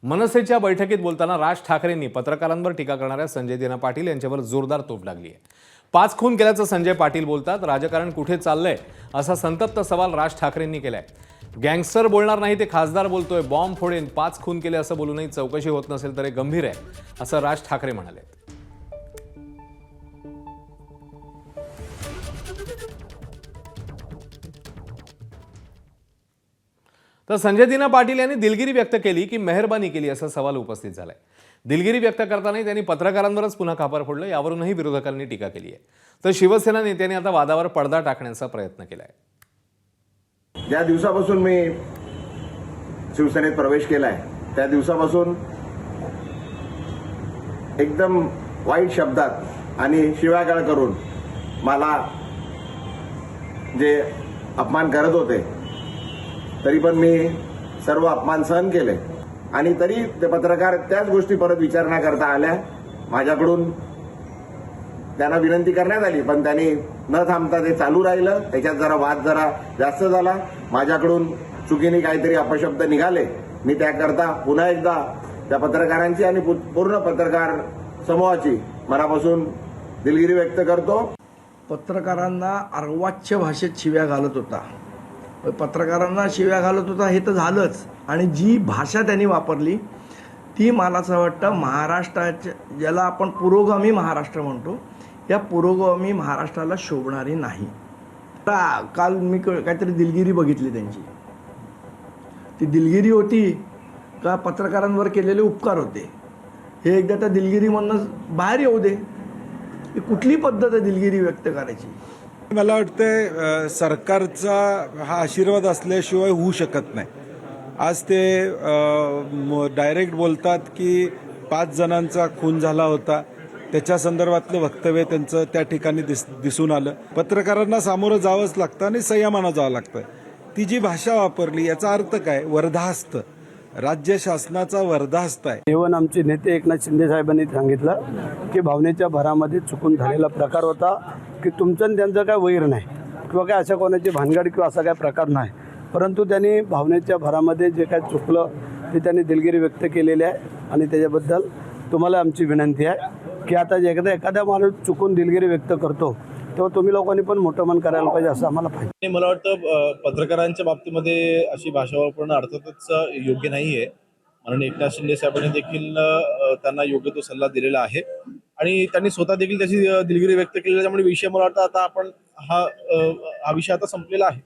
मनसेच्या बैठकीत बोलताना राज ठाकरेंनी पत्रकारांवर टीका करणाऱ्या संजय दिना पाटील यांच्यावर जोरदार तोफ लागली आहे। 5 खून केल्याचं संजय पाटील बोलतात। राजकारण कुठे चाललंय असा संतप्त सवाल राज ठाकरेंनी केलाय। गँगस्टर बोलणार नाही ते खासदार बोलतोय, बॉम्ब फोडेन, 5 खून केले असं बोलूनही चौकशी होत नसेल तर हे गंभीर आहे असं राज ठाकरे म्हणाले। तर संजय दिना पाटील यांनी दिलगिरी व्यक्त केली की मेहरबानी केली असा सवाल उपस्थित झालाय। दिलगिरी व्यक्त करताना त्यांनी पत्रकारांवरच पुन्हा खापर फोडलं, यावरूनही विरोधकांनी टीका केली आहे। तर शिवसेना नेत्यांनी आता वादावर पडदा टाकण्याचा प्रयत्न केलाय। ज्या दिवसापासून मी शिवसेनेत प्रवेश केलाय त्या दिवसापासून एकदम वाईट शब्दात आणि शिव्यागाळ करून मला जे अपमान करत होते, तरी पण मी सर्व अपमान सहन केले आणि तरी ते पत्रकार त्याच गोष्टी परत विचारणा करता आल्या। माझ्याकडून त्यांना विनंती करण्यात आली, पण त्यांनी न थांबता ते चालू राहिलं। त्याच्यात वाद जरा जास्त झाला। माझ्याकडून चुकीने काहीतरी अपशब्द निघाले। मी त्याकरता पुन्हा एकदा त्या पत्रकारांची आणि पूर्ण पत्रकार समूहाची मनापासून दिलगिरी व्यक्त करतो। पत्रकारांना अर्वाच्य भाषेत शिव्या घालत होता, पत्रकारांना शिव्या घालत होता हे तर झालंच, आणि जी भाषा त्यांनी वापरली ती मला असं वाटतं महाराष्ट्राच्या, ज्याला आपण पुरोगामी महाराष्ट्र म्हणतो, या पुरोगामी महाराष्ट्राला शोभणारी नाही। काल मी काहीतरी दिलगिरी बघितली त्यांची, ती दिलगिरी होती का पत्रकारांवर केलेले उपकार होते, हे एकदा त्या दिलगिरीमधून बाहेर येऊ दे। ही कुठली पद्धत आहे दिलगिरी व्यक्त करायची? मला वाटतं सरकारचा हा आशीर्वाद असल्याशिवाय होऊ शकत नाही। आज ते डायरेक्ट बोलतात की 5 जणांचा खून झाला होता, त्याच्या संदर्भातलं वक्तव्य त्यांचं त्या ठिकाणी दिसून आलं। पत्रकारांना सामोरं जावंच लागतं आणि संयमानं जावं लागतं। ती जी भाषा वापरली याचा अर्थ काय? वर्धास्त, राज्य शासनाचा वर्धास्त आहे। जेवण आमचे नेते एकनाथ शिंदे साहेबांनी सांगितलं की भावनेच्या भरामध्ये चुकून झालेला प्रकार होता, की तुमचं आणि त्यांचं काय वैर नाही किंवा काय अशा कोणाची भानगड किंवा असा काय प्रकार नाही, परंतु त्यांनी भावनेच्या भरामध्ये जे काय चुकलं ते त्यांनी दिलगिरी व्यक्त केलेली आहे। आणि त्याच्याबद्दल तुम्हाला आमची विनंती आहे की आता एखाद्या माणूस चुकून दिलगिरी व्यक्त करतो तेव्हा तुम्ही लोकांनी पण मोठं मन करायला पाहिजे असं आम्हाला पाहिजे। मला वाटतं पत्रकारांच्या बाबतीमध्ये अशी भाषा वापरणं अर्थातच योग्य नाहीये, म्हणून एकनाथ शिंदे साहेबांनी देखील त्यांना योग्य तो सल्ला दिलेला आहे आणि त्यांनी स्वतः देखील त्याची दिलगिरी व्यक्त केली। त्यामुळे विषय मला वाटतं आता आपण हा विषय आता संपलेला आहे।